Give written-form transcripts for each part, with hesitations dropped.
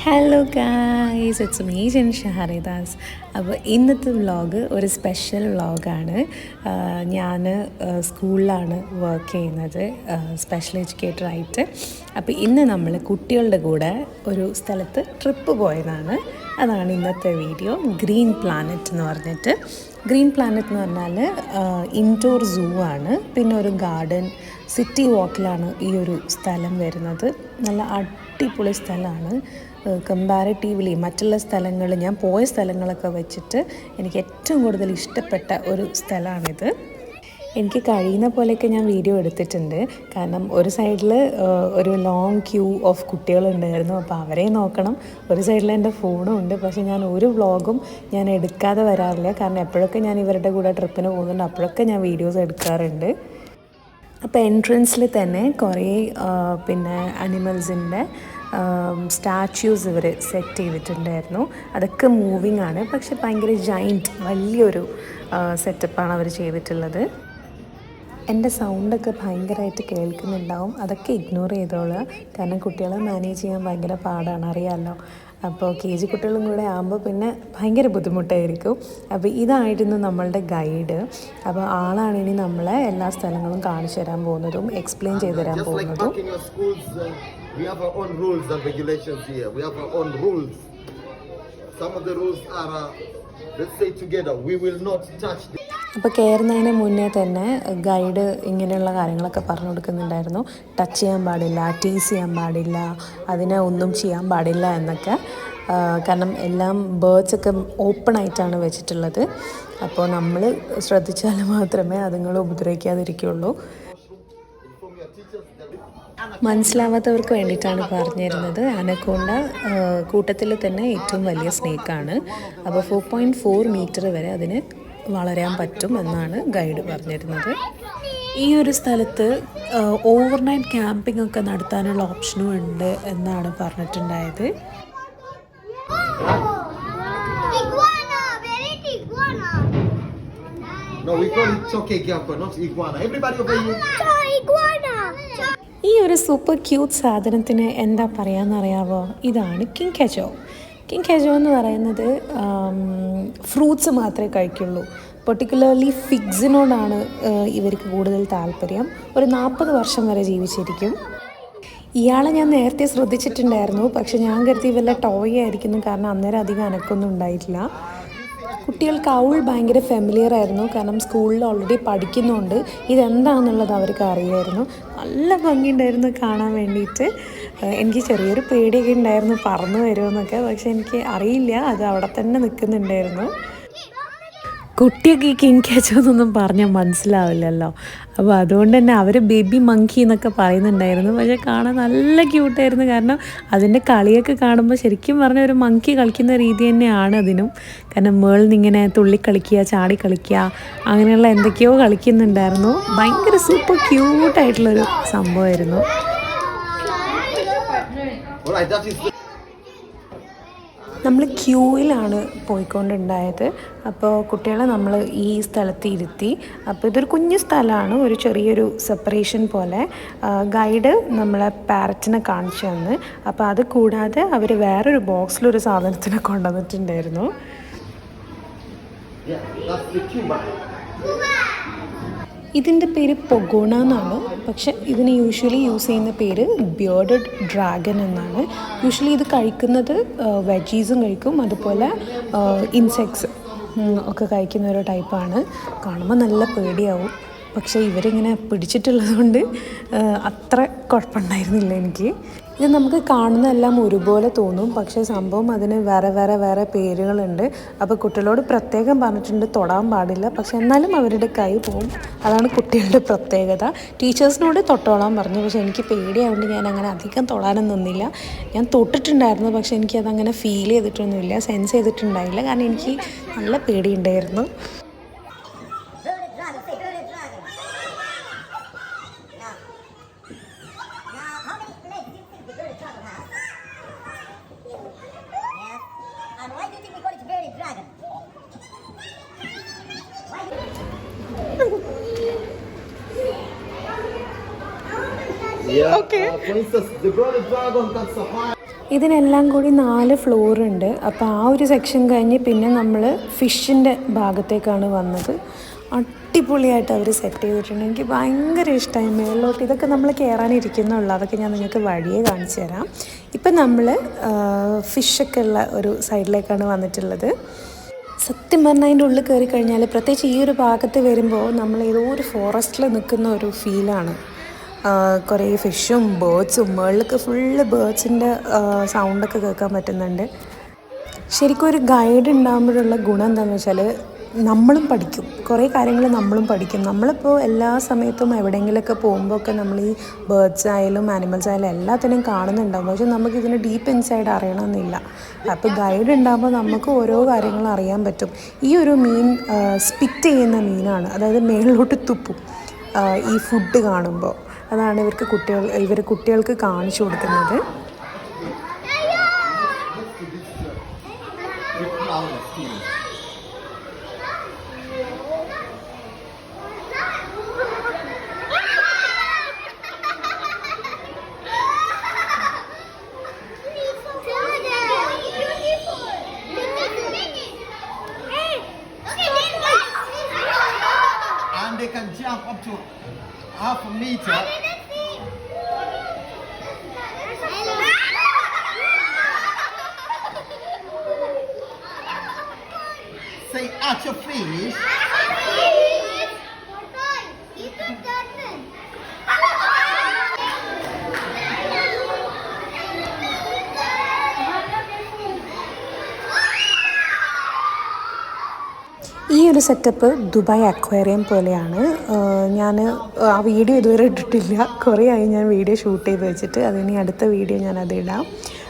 Hello guys, it's me Shaharidas. അപ്പോൾ ഇന്നത്തെ vlog ഒരു സ്പെഷ്യൽ വ്ളോഗാണ്. ഞാൻ സ്കൂളിലാണ് വർക്ക് ചെയ്യുന്നത്, സ്പെഷ്യൽ എഡ്യൂക്കേറ്ററായിട്ട്. അപ്പോൾ ഇന്ന് നമ്മൾ കുട്ടികളുടെ കൂടെ ഒരു സ്ഥലത്ത് ട്രിപ്പ് പോയതാണ്. അതാണ് ഇന്നത്തെ വീഡിയോ. ഗ്രീൻ പ്ലാനറ്റ് എന്ന് പറഞ്ഞിട്ട്. ഗ്രീൻ പ്ലാനറ്റ് എന്ന് പറഞ്ഞാൽ ഇൻഡോർ സൂ ആണ്. പിന്നെ ഒരു ഗാർഡൻ, സിറ്റി വാക്കിലാണ് ഈ ഒരു സ്ഥലം വരുന്നത്. നല്ല അടിപൊളി സ്ഥലമാണ്. കമ്പാരിറ്റീവ്ലി മറ്റുള്ള സ്ഥലങ്ങൾ, ഞാൻ പോയ സ്ഥലങ്ങളൊക്കെ വെച്ചിട്ട് എനിക്ക് ഏറ്റവും കൂടുതൽ ഇഷ്ടപ്പെട്ട ഒരു സ്ഥലമാണിത്. എനിക്ക് കഴിയുന്ന പോലെയൊക്കെ ഞാൻ വീഡിയോ എടുത്തിട്ടുണ്ട്. കാരണം ഒരു സൈഡിൽ ഒരു ലോങ് ക്യൂ ഓഫ് കുട്ടികളുണ്ടായിരുന്നു, അപ്പോൾ അവരെ നോക്കണം. ഒരു സൈഡിൽ എൻ്റെ ഫോണും ഉണ്ട്. പക്ഷേ ഞാൻ ഒരു വ്ളോഗും ഞാൻ എടുക്കാതെ വരാറില്ല. കാരണം എപ്പോഴൊക്കെ ഞാൻ ഇവരുടെ കൂടെ ട്രിപ്പിന് പോകുന്നുണ്ട് അപ്പോഴൊക്കെ ഞാൻ വീഡിയോസ് എടുക്കാറുണ്ട്. അപ്പോൾ എൻട്രൻസിൽ തന്നെ കുറേ പിന്നെ അനിമൽസിൻ്റെ സ്റ്റാച്യൂസ് ഇവർ സെറ്റ് ചെയ്തിട്ടുണ്ടായിരുന്നു. അതൊക്കെ മൂവിങ് ആണ്, പക്ഷെ ഭയങ്കര ജൈൻറ്റ് വലിയൊരു സെറ്റപ്പാണ് അവർ ചെയ്തിട്ടുള്ളത്. എൻ്റെ സൗണ്ടൊക്കെ ഭയങ്കരമായിട്ട് കേൾക്കുന്നുണ്ടാവും. അതൊക്കെ ഇഗ്നോർ ചെയ്തോളുക. കാരണം കുട്ടികളെ മാനേജ് ചെയ്യാൻ ഭയങ്കര പാടാണ്, അറിയാമല്ലോ. അപ്പോൾ KG കുട്ടികളും കൂടെ ആകുമ്പോൾ പിന്നെ ഭയങ്കര ബുദ്ധിമുട്ടായിരിക്കും. അപ്പോൾ ഇതായിരുന്നു നമ്മളുടെ ഗൈഡ്. അപ്പോൾ ആളാണ് ഇനി നമ്മളെ എല്ലാ സ്ഥലങ്ങളും കാണിച്ചു തരാൻ പോകുന്നതും എക്സ്പ്ലെയിൻ ചെയ്തു തരാൻ പോകുന്നതും. We have our own rules and regulations here. We have our own rules. Some of the rules are, let's say together, we will not touch the... അപ്പോൾ കയറുന്നതിന് മുന്നേ തന്നെ ഗൈഡ് ഇങ്ങനെയുള്ള കാര്യങ്ങളൊക്കെ പറഞ്ഞു കൊടുക്കുന്നുണ്ടായിരുന്നു. ടച്ച് ചെയ്യാൻ പാടില്ല, ടീസ് ചെയ്യാൻ പാടില്ല, അതിനെ ഒന്നും ചെയ്യാൻ പാടില്ല എന്നൊക്കെ. കാരണം എല്ലാം ബേർഡ്സൊക്കെ ഓപ്പൺ ആയിട്ടാണ് വെച്ചിട്ടുള്ളത്. അപ്പോൾ നമ്മൾ ശ്രദ്ധിച്ചാൽ മാത്രമേ അതുങ്ങൾ ഉപദ്രവിക്കാതിരിക്കുകയുള്ളൂ. മനസ്സിലാവാത്തവർക്ക് വേണ്ടിയിട്ടാണ് പറഞ്ഞു തരുന്നത്. അനക്കോണ്ട കൂട്ടത്തിൽ തന്നെ ഏറ്റവും വലിയ സ്നേക്കാണ്. അപ്പോൾ 4.4 മീറ്റർ വരെ അതിന് വളരാൻ പറ്റും എന്നാണ് ഗൈഡ് പറഞ്ഞിരുന്നത്. ഈ ഒരു സ്ഥലത്ത് ഓവർനൈറ്റ് ക്യാമ്പിംഗ് ഒക്കെ നടത്താനുള്ള ഓപ്ഷനും ഉണ്ട് എന്നാണ് പറഞ്ഞിട്ടുണ്ടായത്. No, we call it choke gecko, not iguana. Everybody obey you. ഈ ഒരു സൂപ്പർ ക്യൂട്ട് സാധനത്തിന് എന്താ പറയാമെന്നറിയാവോ? ഇതാണ് കിങ് കെജോ. കിങ് കെജോ എന്ന് പറയുന്നത് ഫ്രൂട്ട്സ് മാത്രമേ കഴിക്കുള്ളൂ. പെർട്ടിക്കുലർലി ഫിഗ്സിനോടാണ് ഇവർക്ക് കൂടുതൽ താല്പര്യം. ഒരു 40 വർഷം വരെ ജീവിച്ചിരിക്കും. ഇയാളെ ഞാൻ നേരത്തെ ശ്രദ്ധിച്ചിട്ടുണ്ടായിരുന്നു, പക്ഷെ ഞാൻ കരുതി വല്ല ടോയ് ആയിരിക്കുന്നു. കാരണം അന്നേരം അധികം അനക്കൊന്നും ഉണ്ടായിട്ടില്ല. കുട്ടികൾക്ക് ഔൾ ഭയങ്കര ഫെമിലിയർ ആയിരുന്നു. കാരണം സ്കൂളിൽ ഓൾറെഡി പഠിക്കുന്നുണ്ട്. ഇതെന്താണെന്നുള്ളത് അവർക്ക് അറിയായിരുന്നു. നല്ല ഭംഗിയുണ്ടായിരുന്നു കാണാൻ വേണ്ടിയിട്ട്. എനിക്ക് ചെറിയൊരു പേടിയൊക്കെ ഉണ്ടായിരുന്നു പറന്നു വരുമെന്നൊക്കെ. പക്ഷെ എനിക്ക് അറിയില്ല, അത് അവിടെ തന്നെ നിൽക്കുന്നുണ്ടായിരുന്നു. കുട്ടിയൊക്കെ ഈ കിങ് കെജോ എന്നൊന്നും പറഞ്ഞാൽ മനസ്സിലാവില്ലല്ലോ. അപ്പോൾ അതുകൊണ്ട് തന്നെ അവർ ബേബി മങ്കി എന്നൊക്കെ പറയുന്നുണ്ടായിരുന്നു. പക്ഷേ കാണാൻ നല്ല ക്യൂട്ടായിരുന്നു. കാരണം അതിൻ്റെ കളിയൊക്കെ കാണുമ്പോൾ ശരിക്കും പറഞ്ഞാൽ ഒരു മങ്കി കളിക്കുന്ന രീതി തന്നെയാണ് അതിനും. കാരണം മേളിൽ നിന്നിങ്ങനെ തുള്ളി കളിക്കുക, ചാടി കളിക്കുക, അങ്ങനെയുള്ള എന്തൊക്കെയോ കളിക്കുന്നുണ്ടായിരുന്നു. ഭയങ്കര സൂപ്പർ ക്യൂട്ടായിട്ടുള്ളൊരു സംഭവമായിരുന്നു. നമ്മൾ ക്യൂവിലാണ് പോയിക്കൊണ്ടുണ്ടായത്. അപ്പോൾ കുട്ടികളെ നമ്മൾ ഈ സ്ഥലത്ത് ഇരുത്തി. അപ്പോൾ ഇതൊരു കുഞ്ഞു സ്ഥലമാണ്, ഒരു ചെറിയൊരു സെപ്പറേഷൻ പോലെ. ഗൈഡ് നമ്മളെ പാരറ്റിനെ കാണിച്ചു തന്ന്. അപ്പോൾ അത് കൂടാതെ അവർ വേറൊരു ബോക്സിലൊരു സാധനത്തിനെ കൊണ്ടുവന്നിട്ടുണ്ടായിരുന്നു. ഇതിൻ്റെ പേര് പൊഗോണ എന്നാണ്. പക്ഷെ ഇതിന് യൂഷ്വലി യൂസ് ചെയ്യുന്ന പേര് ബിയർഡഡ് ഡ്രാഗൺ എന്നാണ്. യൂഷ്വലി ഇത് കഴിക്കുന്നത് വെജീസും കഴിക്കും, അതുപോലെ ഇൻസെക്ട്സ് ഒക്കെ കഴിക്കുന്ന ഒരു ടൈപ്പാണ്. കാണുമ്പോൾ നല്ല പേടിയാവും. പക്ഷേ ഇവരിങ്ങനെ പിടിച്ചിട്ടുള്ളത് കൊണ്ട് അത്ര കുഴപ്പമുണ്ടായിരുന്നില്ല എനിക്ക്. ഇത് നമുക്ക് കാണുന്നതെല്ലാം ഒരുപോലെ തോന്നും, പക്ഷേ സംഭവം അതിന് വേറെ പേരുകളുണ്ട്. അപ്പോൾ കുട്ടികളോട് പ്രത്യേകം പറഞ്ഞിട്ടുണ്ട് തൊടാൻ പാടില്ല. പക്ഷെ എന്നാലും അവരുടെ കൈ പോവും. അതാണ് കുട്ടികളുടെ പ്രത്യേകത. ടീച്ചേഴ്സിനോട് തൊട്ടോളാൻ പറഞ്ഞു, പക്ഷേ എനിക്ക് പേടിയായതുകൊണ്ട് ഞാൻ അങ്ങനെ അധികം തൊടാനൊന്നും നിന്നില്ല. ഞാൻ തൊട്ടിട്ടുണ്ടായിരുന്നു, പക്ഷേ എനിക്കതങ്ങനെ ഫീൽ ചെയ്തിട്ടൊന്നുമില്ല, സെൻസ് ചെയ്തിട്ടുണ്ടായില്ല. കാരണം എനിക്ക് നല്ല പേടിയുണ്ടായിരുന്നു. Yeah. Okay. For instance, the bearded dragon can survive. ഇതിനെല്ലാം കൂടി 4 ഫ്ലോർ ഉണ്ട്. അപ്പോൾ ആ ഒരു സെക്ഷൻ കഴിഞ്ഞ് പിന്നെ നമ്മൾ ഫിഷിൻ്റെ ഭാഗത്തേക്കാണ് വന്നത്. അടിപൊളിയായിട്ട് അവർ സെറ്റ് ചെയ്തിട്ടുണ്ട്. എനിക്ക് ഭയങ്കര ഇഷ്ടമായി മേളിലോട്ട്. ഇതൊക്കെ നമ്മൾ കയറാനിരിക്കുന്നുള്ളൂ. അതൊക്കെ ഞാൻ നിങ്ങൾക്ക് വഴിയെ കാണിച്ചു തരാം. ഇപ്പം നമ്മൾ ഫിഷൊക്കെ ഉള്ള ഒരു സൈഡിലേക്കാണ് വന്നിട്ടുള്ളത്. സത്യം പറഞ്ഞാൽ അതിൻ്റെ ഉള്ളിൽ കയറി കഴിഞ്ഞാൽ, പ്രത്യേകിച്ച് ഈ ഒരു ഭാഗത്ത് വരുമ്പോൾ നമ്മൾ ഏതോ ഒരു ഫോറസ്റ്റിൽ നിൽക്കുന്ന ഒരു ഫീലാണ്. കുറേ ഫിഷും ബേർഡ്സും, മുകളിലൊക്കെ ഫുള്ള് ബേർഡ്സിൻ്റെ സൗണ്ടൊക്കെ കേൾക്കാൻ പറ്റുന്നുണ്ട്. ശരിക്കും ഒരു ഗൈഡ് ഉണ്ടാകുമ്പോഴുള്ള ഗുണം എന്താണെന്ന് വെച്ചാൽ നമ്മളും പഠിക്കും, കുറേ കാര്യങ്ങൾ നമ്മളും പഠിക്കും. നമ്മളിപ്പോൾ എല്ലാ സമയത്തും എവിടെയെങ്കിലുമൊക്കെ പോകുമ്പോൾ ഒക്കെ നമ്മൾ ഈ ബേർഡ്സ് ആയാലും ആനിമൽസ് ആയാലും എല്ലാത്തിനെയും കാണുന്നുണ്ടാകും. പക്ഷേ നമുക്ക് ഇതിന് ഡീപ്പ് ഇൻസൈഡ് അറിയണമെന്നില്ല. അപ്പോൾ ഗൈഡ് ഉണ്ടാകുമ്പോൾ നമുക്ക് ഓരോ കാര്യങ്ങളും അറിയാൻ പറ്റും. ഈ ഒരു മീൻ സ്പിറ്റ് ചെയ്യുന്ന മീനാണ്, അതായത് മേളിലോട്ട് തുപ്പും ഈ ഫുഡ് കാണുമ്പോൾ. അതാണ് ഇവർ കുട്ടികൾക്ക് കാണിച്ചു കൊടുക്കുന്നത്. And they can jump up to half a meter. Say at your finish. ഈ ഒരു സെറ്റപ്പ് ദുബായ് അക്വേറിയം പോലെയാണ്. ഞാൻ ആ വീഡിയോ ഇതുവരെ ഇട്ടിട്ടില്ല. കുറേ ആയി ഞാൻ വീഡിയോ ഷൂട്ട് ചെയ്ത് വെച്ചിട്ട്. അതിനി അടുത്ത വീഡിയോ ഞാൻ അത് ഇടാം.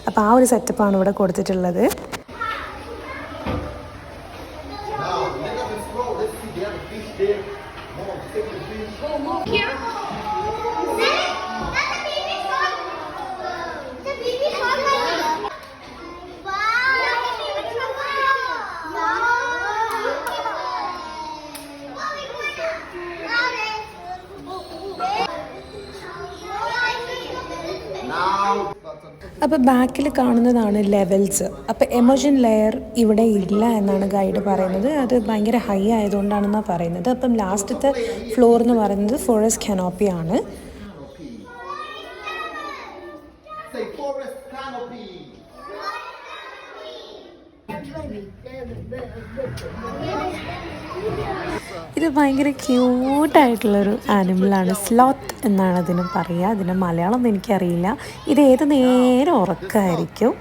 അപ്പോൾ ആ ഒരു സെറ്റപ്പാണ് ഇവിടെ കൊടുത്തിട്ടുള്ളത്. അപ്പോൾ ബാക്കിൽ കാണുന്നതാണ് ലെവൽസ്. അപ്പോൾ എമോഷൻ ലെയർ ഇവിടെ ഇല്ല എന്നാണ് ഗൈഡ് പറയുന്നത്. അത് ഭയങ്കര ഹൈ ആയതുകൊണ്ടാണെന്നാണ് പറയുന്നത്. അപ്പം ലാസ്റ്റത്തെ ഫ്ലോർ എന്ന് പറയുന്നത് ഫോറസ്റ്റ് കനോപ്പി ആണ്. ഇത് ഭയങ്കര ക്യൂട്ടായിട്ടുള്ളൊരു ആനിമലാണ്. സ്ലോത്ത് എന്നാണ് അതിന് പറയുക. അതിന് മലയാളം ഒന്നും എനിക്കറിയില്ല. ഇത് ഏത് നേരം ഉറക്കമായിരിക്കും.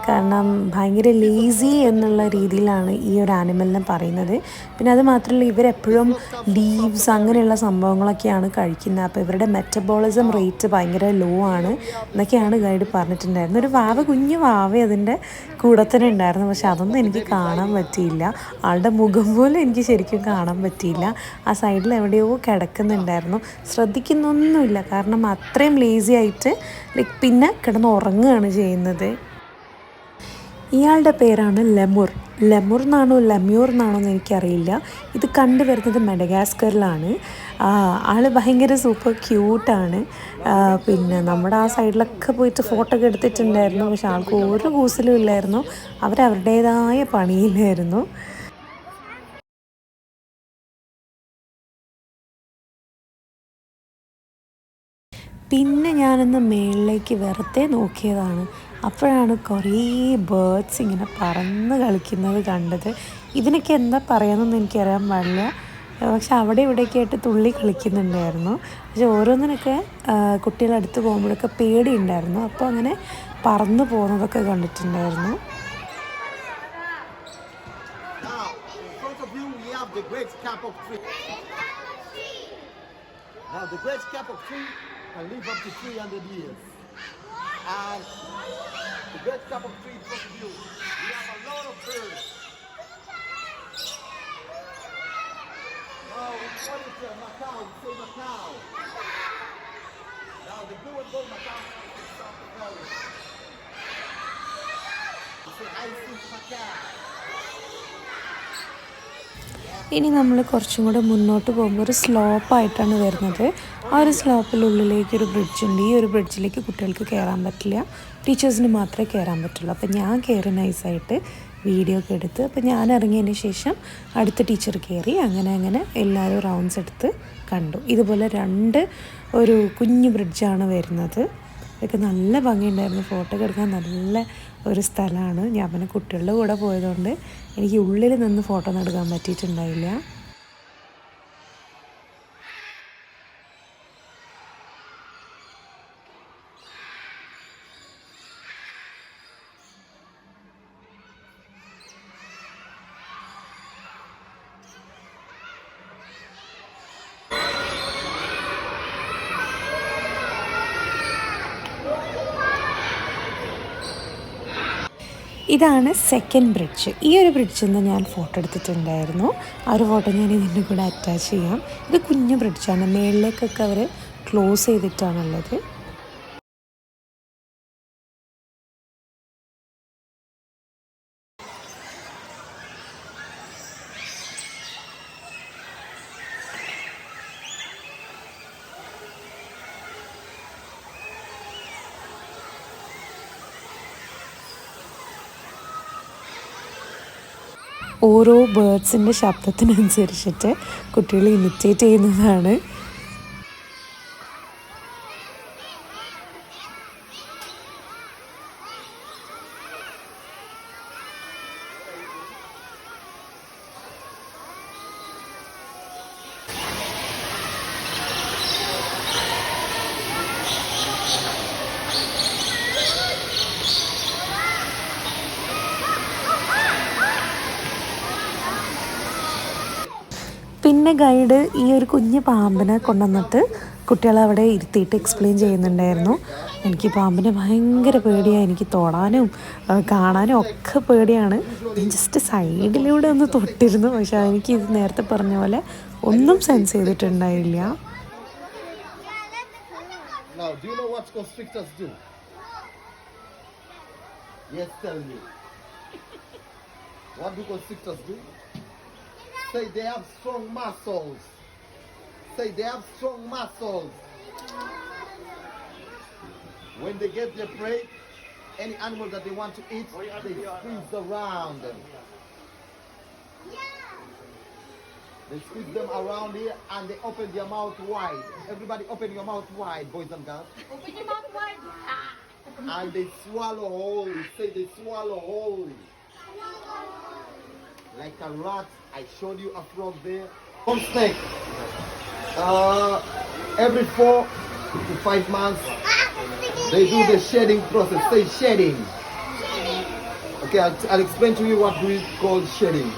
കാരണം ഭയങ്കര ലേസി എന്നുള്ള രീതിയിലാണ് ഈ ഒരു ആനിമലിനെ പറയുന്നത്. പിന്നെ അത് മാത്രമല്ല, ഇവരെപ്പോഴും ലീവ്സ് അങ്ങനെയുള്ള സംഭവങ്ങളൊക്കെയാണ് കഴിക്കുന്നത്. അപ്പോൾ ഇവരുടെ മെറ്റബോളിസം റേറ്റ് ഭയങ്കര ലോ ആണ് എന്നൊക്കെയാണ് ഗൈഡ് പറഞ്ഞിട്ടുണ്ടായിരുന്നത്. ഒരു കുഞ്ഞു വാവ അതിൻ്റെ കൂടെ തന്നെ ഉണ്ടായിരുന്നു. പക്ഷെ അതൊന്നും എനിക്ക് കാണാൻ പറ്റിയില്ല. ആളുടെ മുഖം പോലും എനിക്ക് ശരിക്കും കാണാൻ പറ്റിയില്ല. ആ സൈഡിൽ എവിടെയോ കിടക്കുന്നുണ്ടായിരുന്നു. ശ്രദ്ധിക്കുന്നൊന്നുമില്ല, കാരണം അത്രയും ലേസി ആയിട്ട് പിന്നെ കിടന്ന് ഉറങ്ങുകയാണ് ചെയ്യുന്നത്. ഇയാളുടെ പേരാണ് ലെമുർ. ലെമുർ എന്നാണോ ലെമ്യൂർ എന്നാണോ എന്ന് എനിക്കറിയില്ല. ഇത് കണ്ടുവരുന്നത് മെഡഗാസ്കറിലാണ്. ആൾ ഭയങ്കര സൂപ്പർ ക്യൂട്ടാണ്. പിന്നെ നമ്മുടെ ആ സൈഡിലൊക്കെ പോയിട്ട് ഫോട്ടോ ഒക്കെ എടുത്തിട്ടുണ്ടായിരുന്നു. പക്ഷെ ആൾക്ക് ഒരു കൂസലും ഇല്ലായിരുന്നു. അവരവരുടേതായ പണിയിലായിരുന്നു. പിന്നെ ഞാനൊന്ന് മേളിലേക്ക് വെറുതെ നോക്കിയതാണ്. അപ്പോഴാണ് കുറേ ബേർഡ്സ് ഇങ്ങനെ പറന്ന് കളിക്കുന്നത് കണ്ടത്. ഇതിനൊക്കെ എന്താ പറയുന്നതെന്ന് എനിക്കറിയാൻ പാടില്ല. പക്ഷെ അവിടെ ഇവിടെയൊക്കെ ആയിട്ട് തുള്ളി കളിക്കുന്നുണ്ടായിരുന്നു. പക്ഷെ ഓരോന്നിനൊക്കെ കുട്ടികളടുത്ത് പോകുമ്പോഴൊക്കെ പേടിയുണ്ടായിരുന്നു. അപ്പോൾ അങ്ങനെ പറന്ന് പോകുന്നതൊക്കെ കണ്ടിട്ടുണ്ടായിരുന്നു. Now the great capok tree can live up to 300 years. And the great capok tree in front of you, we have a lot of birds. Now what is a Macau? We say Macau. Now the blue and gold Macau is South Valley. We say I see Macau. ഇനി നമ്മൾ കുറച്ചും കൂടെ മുന്നോട്ട് പോകുമ്പോൾ ഒരു സ്ലോപ്പായിട്ടാണ് വരുന്നത്. ആ ഒരു സ്ലോപ്പിനുള്ളിലേക്ക് ഒരു ബ്രിഡ്ജുണ്ട്. ഈ ഒരു ബ്രിഡ്ജിലേക്ക് കുട്ടികൾക്ക് കയറാൻ പറ്റില്ല, ടീച്ചേഴ്സിന് മാത്രമേ കയറാൻ പറ്റുള്ളൂ. അപ്പോൾ ഞാൻ കയറി നൈസായിട്ട് വീഡിയോ ഒക്കെ എടുത്ത്, അപ്പോൾ ഞാൻ ഇറങ്ങിയതിന് ശേഷം അടുത്ത ടീച്ചർ കയറി, അങ്ങനെ എല്ലാവരും റൗണ്ട്സ് എടുത്ത് കണ്ടു. ഇതുപോലെ ഒരു കുഞ്ഞു ബ്രിഡ്ജാണ് വരുന്നത്. ഇതൊക്കെ നല്ല ഭംഗിയുണ്ടായിരുന്നു, ഫോട്ടോ ഒക്കെ എടുക്കാൻ നല്ല ഒരു സ്ഥലമാണ്. ഞാൻ പിന്നെ കുട്ടികളുടെ കൂടെ പോയതുകൊണ്ട് എനിക്ക് ഉള്ളിൽ നിന്ന് ഫോട്ടോ ഒന്നും എടുക്കാൻ പറ്റിയിട്ടുണ്ടായില്ല. ഇതാണ് സെക്കൻഡ് ബ്രിഡ്ജ്. ഈ ഒരു ബ്രിഡ്ജിൽ നിന്ന് ഞാൻ ഫോട്ടോ എടുത്തിട്ടുണ്ടായിരുന്നു. ആ ഒരു ഫോട്ടോ ഞാൻ ഇതിൻ്റെ കൂടെ അറ്റാച്ച് ചെയ്യാം. ഇത് കുഞ്ഞു ബ്രിഡ്ജാണ്, മേളിലേക്കൊക്കെ അവർ ക്ലോസ് ചെയ്തിട്ടാണുള്ളത്. ഓരോ ബേർഡ്സിൻ്റെ ശബ്ദത്തിനനുസരിച്ചിട്ട് കുട്ടികൾ ഇമിറ്റേറ്റ് ചെയ്യുന്നതാണ്. പിന്നെ ഗൈഡ് ഈ ഒരു കുഞ്ഞ് പാമ്പിനെ കൊണ്ടുവന്നിട്ട് കുട്ടികളെ അവിടെ ഇരുത്തിയിട്ട് എക്സ്പ്ലെയിൻ ചെയ്യുന്നുണ്ടായിരുന്നു. എനിക്ക് പാമ്പിനെ ഭയങ്കര പേടിയാണ്, എനിക്ക് തൊടാനും കാണാനും ഒക്കെ പേടിയാണ്. ഞാൻ ജസ്റ്റ് സൈഡിലൂടെ ഒന്ന് തൊട്ടിരുന്നു, പക്ഷെ എനിക്ക് ഇത് നേരത്തെ പറഞ്ഞ പോലെ ഒന്നും sense ചെയ്തിട്ടുണ്ടായില്ല. Now, do you know what constrictors do? Yes, tell me. What do constrictors do? Say they have strong muscles. Say they have strong muscles. When they get their prey, any animal that they want to eat, they squeeze around them. They squeeze them around here and they open their mouth wide. Everybody open your mouth wide, boys and girls. Open your mouth wide. And they swallow whole. Say they swallow whole. Like a rat. I showed you a frog there. One snake. Every 4 to 5 months, they do the shedding process. Say shedding. Okay, I'll explain to you what we call shedding.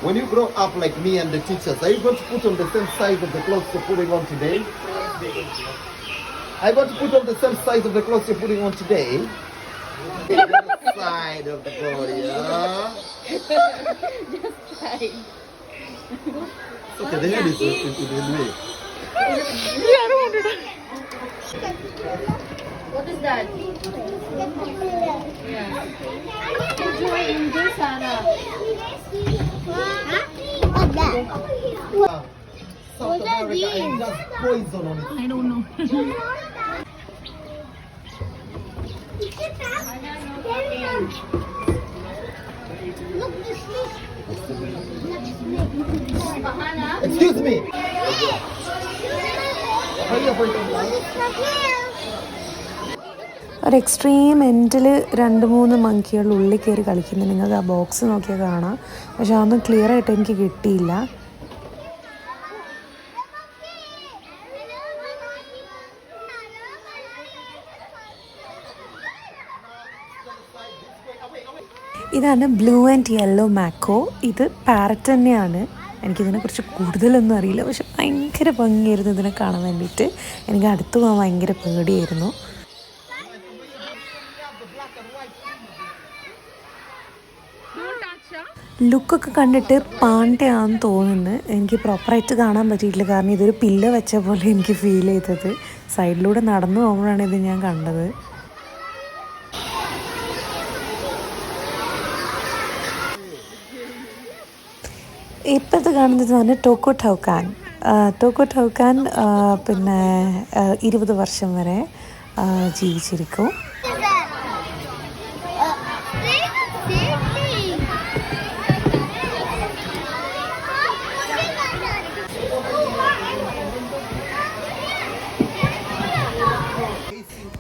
When you grow up like me and the teachers, are you going to put on the same size of the clothes you're putting on today? Are you going to put on the same size of the clothes you're putting on today? The other side of the body, huh? Just try. Okay, the head is in the way. What is that? Yeah. Enjoy Sana. South America and just poison on it. I don't know. Excuse me. ഒരു extreme എൻഡിൽ 2-3 മങ്കികൾ ഉള്ളിൽ കയറി കളിക്കുന്നത് നിങ്ങൾക്ക് ആ box നോക്കിയാൽ കാണാം. പക്ഷെ അതൊന്നും ക്ലിയർ ആയിട്ട് എനിക്ക് കിട്ടിയില്ല. ഇതാണ് ബ്ലൂ ആൻഡ് യെല്ലോ മാക്കോ. ഇത് പാരറ്റ് തന്നെയാണ്. എനിക്കിതിനെക്കുറിച്ച് കൂടുതലൊന്നും അറിയില്ല, പക്ഷെ ഭയങ്കര ഭംഗിയായിരുന്നു ഇതിനെ കാണാൻ വേണ്ടിയിട്ട്. എനിക്ക് അടുത്ത് പോകാൻ ഭയങ്കര പേടിയായിരുന്നു. ലുക്കൊക്കെ കണ്ടിട്ട് പാണ്ടയാണെന്ന് തോന്നുന്നു. എനിക്ക് പ്രോപ്പറായിട്ട് കാണാൻ പറ്റിയിട്ടില്ല, കാരണം ഇതൊരു പില്ല് വെച്ച പോലെ എനിക്ക് ഫീൽ ചെയ്തത്. സൈഡിലൂടെ നടന്നു പോകുമ്പോഴാണ് ഇത് ഞാൻ കണ്ടത്. ഇപ്പോഴത്തെ കാണുന്നത് തന്നെ ടോക്കോ ടൗക്കാൻ. ടോക്കോ ടൗക്കാൻ പിന്നെ 20 വർഷം വരെ ജീവിച്ചിരിക്കും.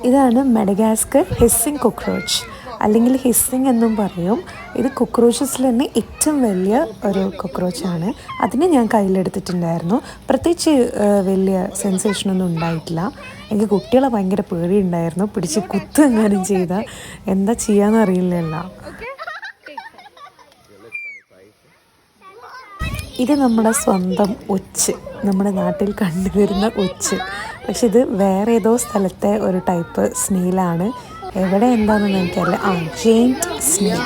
ഇതാണ് മെഡഗാസ്കർ ഹിസ്സിംഗ് കോക്രോച്ച്, അല്ലെങ്കിൽ ഹിസ്സിംഗ് എന്നും പറയും. ഇത് കോക്രോച്ചസിൽ തന്നെ ഏറ്റവും വലിയ ഒരു കോക്രോച്ചാണ്. അതിനെ ഞാൻ കയ്യിലെടുത്തിട്ടുണ്ടായിരുന്നു. പ്രത്യേകിച്ച് വലിയ സെൻസേഷനൊന്നും ഉണ്ടായിട്ടില്ല. എനിക്ക് കുട്ടികളെ ഭയങ്കര പേടിയുണ്ടായിരുന്നു. പിടിച്ച് കുത്തുമെങ്ങാനും ചെയ്താൽ എന്താ ചെയ്യാന്നറിയില്ലല്ലോ. ഇത് നമ്മുടെ സ്വന്തം ഒച്ച്, നമ്മുടെ നാട്ടിൽ കണ്ടുവരുന്ന ഒച്ച്. പക്ഷെ ഇത് വേറെ ഏതോ സ്ഥലത്തെ ഒരു ടൈപ്പ് സ്നീലാണ്. എവിടെ എന്താണെന്ന് എനിക്കറിയില്ല. ജെയിൻറ്റ് സ്നീൽ,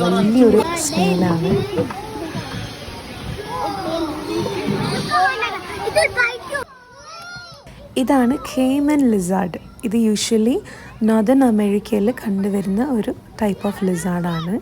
വലിയൊരു സ്നീലാണ്. ഇതാണ് കേമൻ ലിസാർഡ്. ഇത് യൂഷ്വലി നോർത്തേൺ അമേരിക്കയിൽ കണ്ടുവരുന്ന ഒരു ടൈപ്പ് ഓഫ് ലിസാർഡാണ്.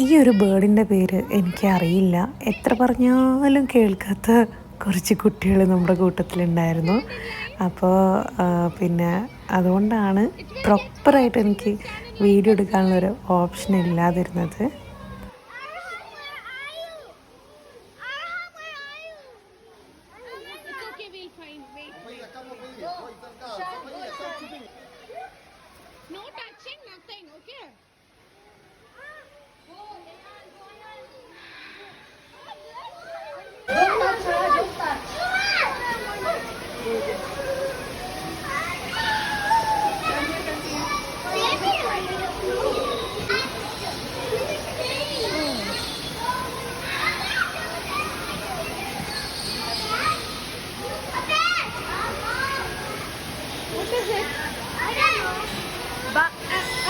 ഈ ഒരു ബേർഡിൻ്റെ പേര് എനിക്കറിയില്ല. എത്ര പറഞ്ഞാലും കേൾക്കാത്ത കുറച്ച് കുട്ടികൾ നമ്മുടെ കൂട്ടത്തിലുണ്ടായിരുന്നു. അപ്പോൾ പിന്നെ അതുകൊണ്ടാണ് പ്രോപ്പറായിട്ട് എനിക്ക് വീഡിയോ എടുക്കാനുള്ളൊരു ഓപ്ഷൻ ഇല്ലാതിരുന്നത്.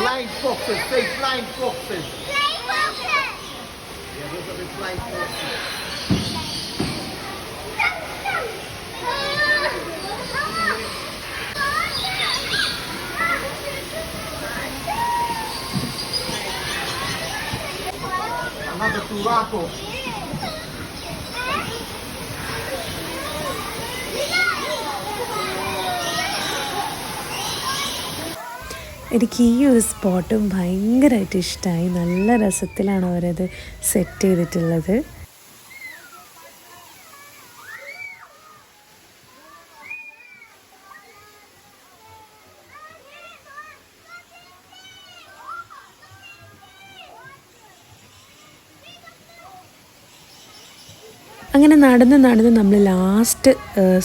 Flying foxes, say flying foxes. Flying foxes. Yeah, those are the flying foxes. Another turako. എനിക്ക് ഈ ഒരു സ്പോട്ടും ഭയങ്കരമായിട്ട് ഇഷ്ടമായി. നല്ല രസത്തിലാണ് അവരത് സെറ്റ് ചെയ്തിട്ടുള്ളത്. അങ്ങനെ നടന്ന് നമ്മൾ ലാസ്റ്റ്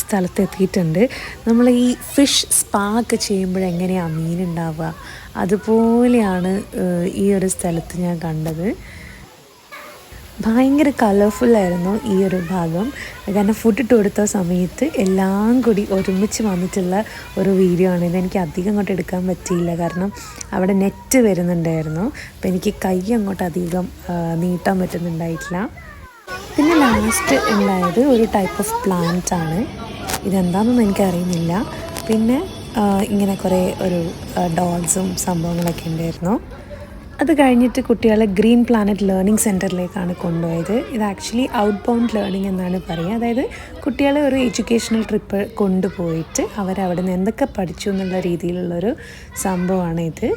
സ്ഥലത്ത് എത്തിയിട്ടുണ്ട്. നമ്മൾ ഈ ഫിഷ് സ്പാ ഒക്കെ ചെയ്യുമ്പോഴെങ്ങനെയാണ് മീനുണ്ടാവുക, അതുപോലെയാണ് ഈ ഒരു സ്ഥലത്ത് ഞാൻ കണ്ടത്. ഭയങ്കര കളർഫുള്ളായിരുന്നു ഈ ഒരു ഭാഗം. കാരണം ഫുഡ് ഇട്ട് കൊടുത്ത സമയത്ത് എല്ലാം കൂടി ഒരുമിച്ച് വന്നിട്ടുള്ള ഒരു വീഡിയോ ആണ്. ഇതെനിക്ക് അധികം അങ്ങോട്ട് എടുക്കാൻ പറ്റിയില്ല, കാരണം അവിടെ നെറ്റ് വരുന്നുണ്ടായിരുന്നു. അപ്പോൾ എനിക്ക് കൈ അങ്ങോട്ട് അധികം നീട്ടാൻ പറ്റുന്നുണ്ടായിട്ടില്ല. പിന്നെ ലാസ്റ്റ് ഉണ്ടായത് ഒരു ടൈപ്പ് ഓഫ് പ്ലാന്റ് ആണ്. ഇതെന്താണെന്നൊന്നും എനിക്കറിയുന്നില്ല. പിന്നെ ഇങ്ങനെ കുറേ ഒരു ഡോൾസും സംഭവങ്ങളൊക്കെ ഉണ്ടായിരുന്നു. അത് കഴിഞ്ഞിട്ട് കുട്ടികളെ ഗ്രീൻ പ്ലാനറ്റ് ലേണിംഗ് സെൻറ്ററിലേക്കാണ് കൊണ്ടുപോയത്. ഇത് ആക്ച്വലി ഔട്ട് ബൗണ്ട് ലേണിംഗ് എന്നാണ് പറയുക. അതായത് കുട്ടികളെ ഒരു എഡ്യൂക്കേഷണൽ ട്രിപ്പ് കൊണ്ടുപോയിട്ട് അവരവിടെ നിന്ന് എന്തൊക്കെ പഠിച്ചു എന്നുള്ള രീതിയിലുള്ളൊരു സംഭവമാണ് ഇത്.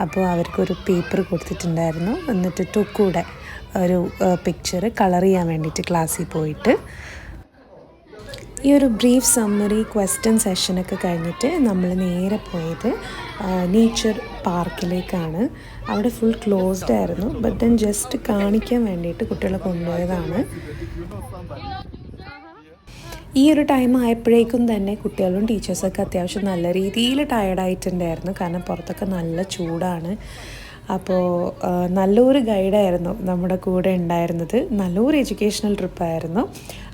അപ്പോൾ അവർക്കൊരു പേപ്പർ കൊടുത്തിട്ടുണ്ടായിരുന്നു. എന്നിട്ട് ടൊക്കൂടെ ഒരു പിക്ചർ കളർ ചെയ്യാൻ വേണ്ടിയിട്ട് ക്ലാസ്സിൽ പോയിട്ട്. ഈ ഒരു ബ്രീഫ് സമ്മറി ക്വസ്റ്റ്യൻ സെഷനൊക്കെ കഴിഞ്ഞിട്ട് നമ്മൾ നേരെ പോയത് നേച്ചർ പാർക്കിലേക്കാണ്. അവിടെ ഫുൾ ക്ലോസ്ഡ് ആയിരുന്നു. ബട്ട് ദെൻ ജസ്റ്റ് കാണിക്കാൻ വേണ്ടിയിട്ട് കുട്ടികളെ കൊണ്ടുപോയതാണ്. ഈ ഒരു ടൈം ആയപ്പോഴേക്കും തന്നെ കുട്ടികളും ടീച്ചേഴ്സൊക്കെ അത്യാവശ്യം നല്ല രീതിയിൽ ടയർഡായിട്ടുണ്ടായിരുന്നു. കാരണം പുറത്തൊക്കെ നല്ല ചൂടാണ്. അപ്പോൾ നല്ലൊരു ഗൈഡായിരുന്നു നമ്മുടെ കൂടെ ഉണ്ടായിരുന്നത്. നല്ലൊരു എഡ്യൂക്കേഷണൽ ട്രിപ്പായിരുന്നു.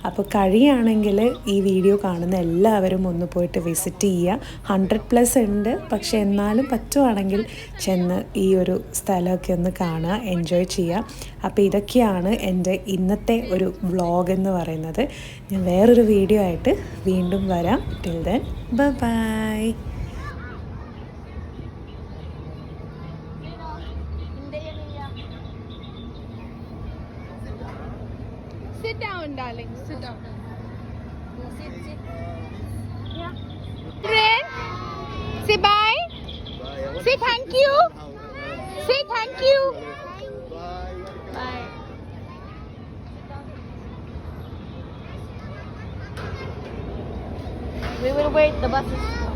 അപ്പോൾ കഴിയുകയാണെങ്കിൽ ഈ വീഡിയോ കാണുന്ന എല്ലാവരും ഒന്ന് പോയിട്ട് വിസിറ്റ് ചെയ്യുക. 100+ ഉണ്ട്, പക്ഷേ എന്നാലും പറ്റുവാണെങ്കിൽ ചെന്ന് ഈ ഒരു സ്ഥലമൊക്കെ ഒന്ന് കാണുക, എൻജോയ് ചെയ്യുക. അപ്പോൾ ഇതൊക്കെയാണ് എൻ്റെ ഇന്നത്തെ ഒരു വ്ളോഗ് എന്ന് പറയുന്നത്. ഞാൻ വേറൊരു വീഡിയോ ആയിട്ട് വീണ്ടും വരാം. Till then bye. Sit down, darling. Sit down. Yeah. Friend, say bye. Say thank you. Say thank you. Bye. We will wait. The bus is.